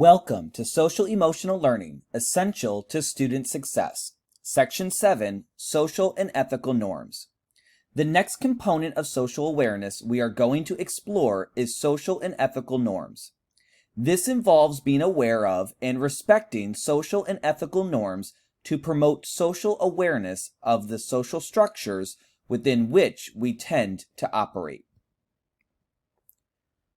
Welcome to Social Emotional Learning, Essential to Student Success. Section 7, Social and Ethical Norms. The next component of social awareness we are going to explore is social and ethical norms. This involves being aware of and respecting social and ethical norms to promote social awareness of the social structures within which we tend to operate.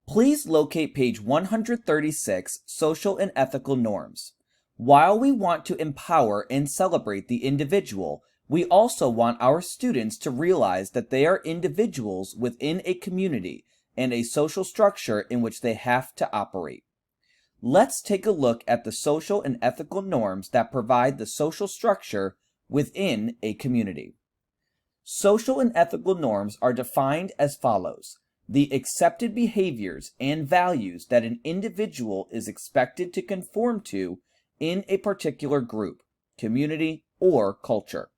Please locate page 136, Social and Ethical Norms. While we want to empower and celebrate the individual, we also want our students to realize that they are individuals within a community and a social structure in which they have to operate. Let's take a look at the social and ethical norms that provide the social structure within a community. Social and ethical norms are defined as follows: the accepted behaviors and values that an individual is expected to conform to in a particular group, community, or culture.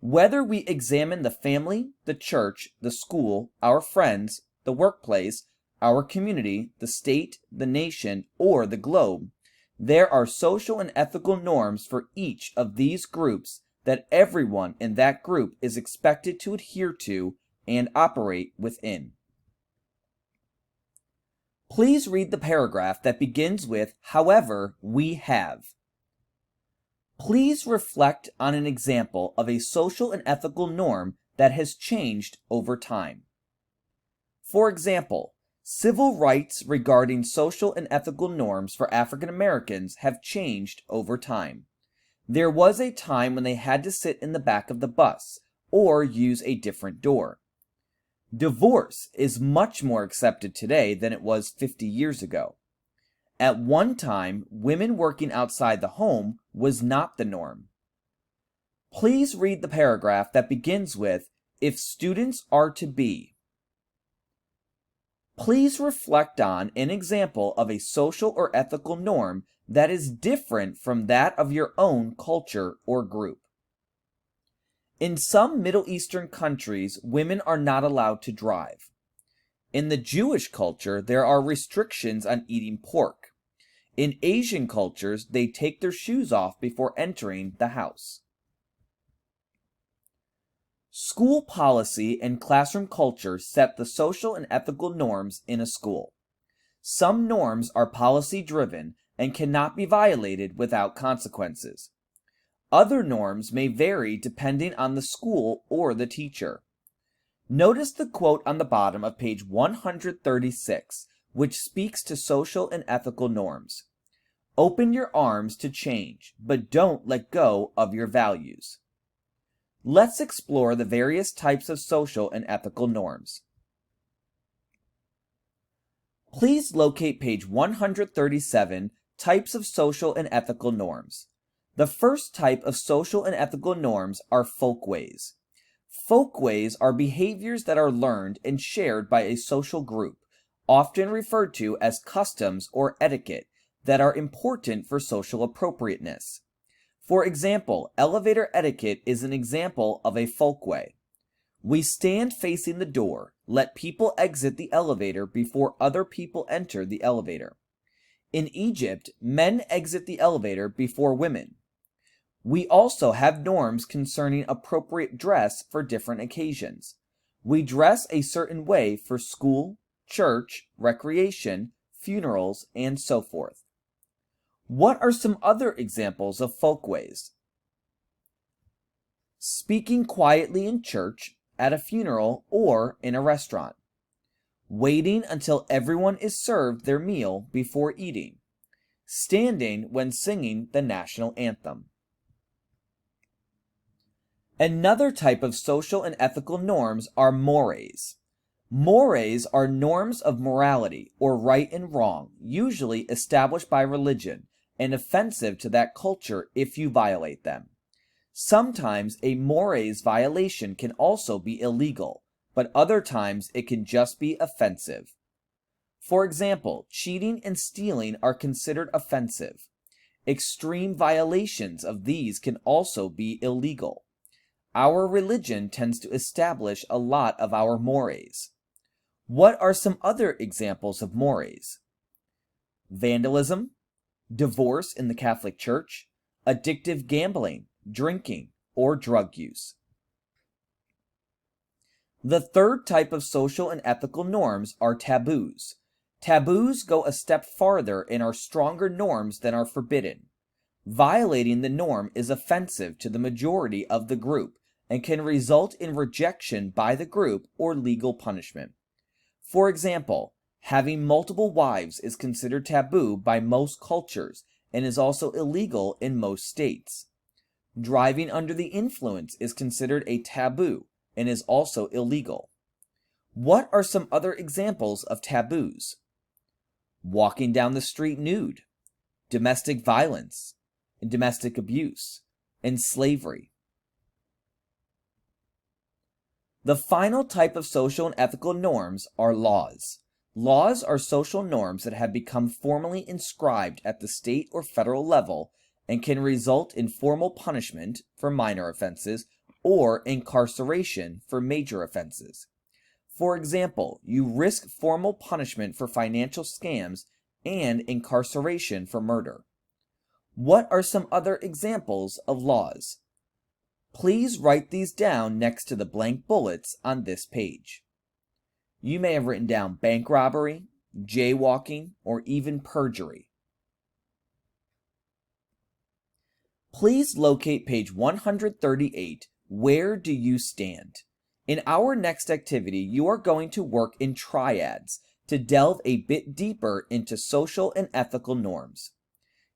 Whether we examine the family, the church, the school, our friends, the workplace, our community, the state, the nation, or the globe, there are social and ethical norms for each of these groups that everyone in that group is expected to adhere to and operate within. Please read the paragraph that begins with "However, we have." Please reflect on an example of a social and ethical norm that has changed over time. For example, civil rights regarding social and ethical norms for African Americans have changed over time. There was a time when they had to sit in the back of the bus or use a different door. Divorce is much more accepted today than it was 50 years ago. At one time, women working outside the home was not the norm. Please read the paragraph that begins with "If students are to be." Please reflect on an example of a social or ethical norm that is different from that of your own culture or group. In some Middle Eastern countries, women are not allowed to drive. In the Jewish culture, there are restrictions on eating pork. In Asian cultures, they take their shoes off before entering the house. School policy and classroom culture set the social and ethical norms in a school. Some norms are policy-driven and cannot be violated without consequences. Other norms may vary depending on the school or the teacher. Notice the quote on the bottom of page 136, which speaks to social and ethical norms. "Open your arms to change, but don't let go of your values." Let's explore the various types of social and ethical norms. Please locate page 137, Types of Social and Ethical Norms. The first type of social and ethical norms are folkways. Folkways are behaviors that are learned and shared by a social group, often referred to as customs or etiquette, that are important for social appropriateness. For example, elevator etiquette is an example of a folkway. We stand facing the door, let people exit the elevator before other people enter the elevator. In Egypt, men exit the elevator before women. We also have norms concerning appropriate dress for different occasions. We dress a certain way for school, church, recreation, funerals, and so forth. What are some other examples of folkways? Speaking quietly in church, at a funeral, or in a restaurant. Waiting until everyone is served their meal before eating. Standing when singing the national anthem. Another type of social and ethical norms are mores. Mores are norms of morality, or right and wrong, usually established by religion, and offensive to that culture if you violate them. Sometimes a mores violation can also be illegal, but other times it can just be offensive. For example, cheating and stealing are considered offensive. Extreme violations of these can also be illegal. Our religion tends to establish a lot of our mores. What are some other examples of mores? Vandalism, divorce in the Catholic Church, addictive gambling, drinking, or drug use. The third type of social and ethical norms are taboos. Taboos go a step farther and are stronger norms than are forbidden. Violating the norm is offensive to the majority of the group and can result in rejection by the group or legal punishment. For example, having multiple wives is considered taboo by most cultures and is also illegal in most states. Driving under the influence is considered a taboo and is also illegal. What are some other examples of taboos? Walking down the street nude, domestic violence, and domestic abuse, and slavery. The final type of social and ethical norms are laws. Laws are social norms that have become formally inscribed at the state or federal level and can result in formal punishment for minor offenses or incarceration for major offenses. For example, you risk formal punishment for financial scams and incarceration for murder. What are some other examples of laws? Please write these down next to the blank bullets on this page. You may have written down bank robbery, jaywalking, or even perjury. Please locate page 138, Where Do You Stand? In our next activity, you are going to work in triads to delve a bit deeper into social and ethical norms.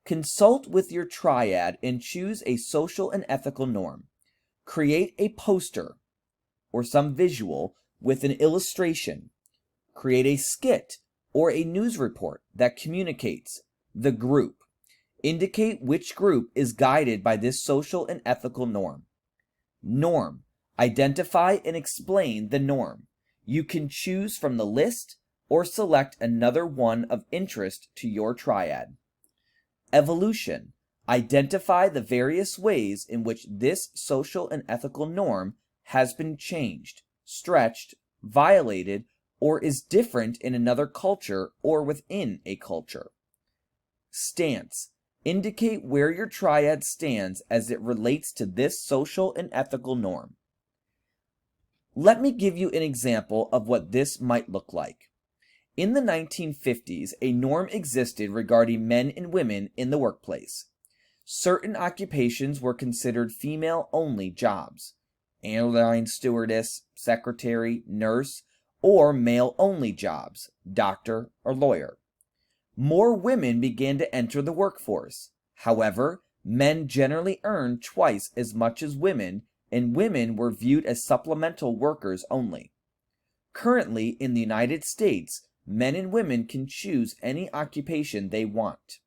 Consult with your triad and choose a social and ethical norm. Create a poster or some visual with an illustration. Create a skit or a news report that communicates the group. Indicate which group is guided by this social and ethical norm. Norm. Identify and explain the norm. You can choose from the list or select another one of interest to your triad. Evolution. Identify the various ways in which this social and ethical norm has been changed, stretched, violated, or is different in another culture or within a culture. Stance. Indicate where your triad stands as it relates to this social and ethical norm. Let me give you an example of what this might look like. In the 1950s, a norm existed regarding men and women in the workplace. Certain occupations were considered female-only jobs: airline stewardess, secretary, nurse, or male-only jobs, doctor or lawyer. More women began to enter the workforce. However, men generally earned twice as much as women, and women were viewed as supplemental workers only. Currently, in the United States, men and women can choose any occupation they want.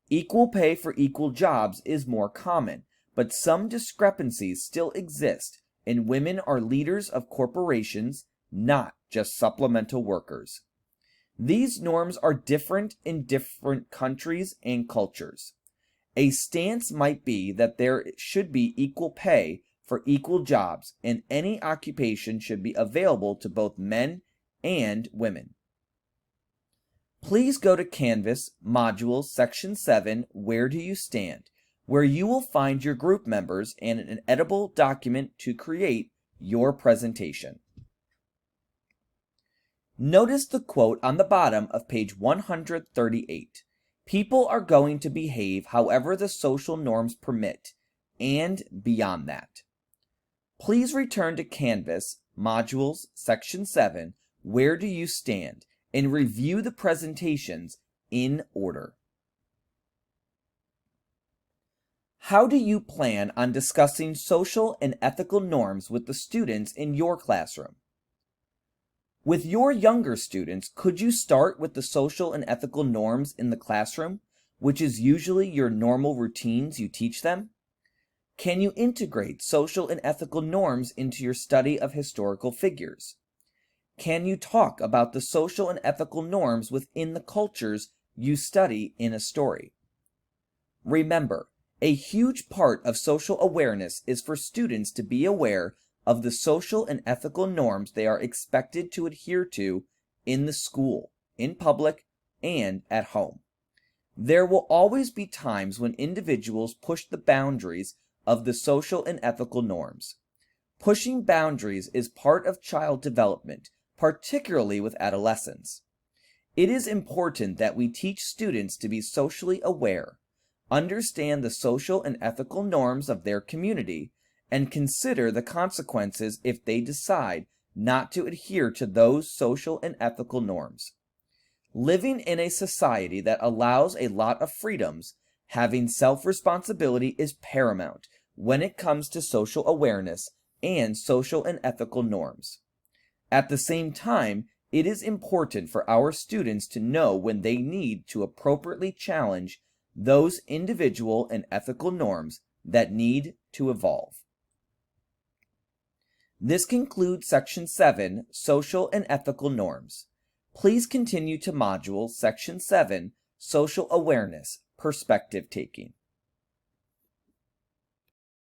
Equal pay for equal jobs is more common, but some discrepancies still exist, and women are leaders of corporations, not just supplemental workers. These norms are different in different countries and cultures. A stance might be that there should be equal pay for equal jobs, and any occupation should be available to both men and women. Please go to Canvas, Modules, Section 7, Where Do You Stand?, where you will find your group members and an editable document to create your presentation. Notice the quote on the bottom of page 138. People are going to behave however the social norms permit, and beyond that. Please return to Canvas, Modules, Section 7, Where Do You Stand?, and review the presentations in order. How do you plan on discussing social and ethical norms with the students in your classroom? With your younger students, could you start with the social and ethical norms in the classroom, which is usually your normal routines you teach them? Can you integrate social and ethical norms into your study of historical figures? Can you talk about the social and ethical norms within the cultures you study in a story? Remember, a huge part of social awareness is for students to be aware of the social and ethical norms they are expected to adhere to in the school, in public, and at home. There will always be times when individuals push the boundaries of the social and ethical norms. Pushing boundaries is part of child development, particularly with adolescents. It is important that we teach students to be socially aware, understand the social and ethical norms of their community, and consider the consequences if they decide not to adhere to those social and ethical norms. Living in a society that allows a lot of freedoms, having self-responsibility is paramount when it comes to social awareness and social and ethical norms. At the same time, it is important for our students to know when they need to appropriately challenge those individual and ethical norms that need to evolve. This concludes Section 7, Social and Ethical Norms. Please continue to Module Section 7, Social Awareness, Perspective Taking.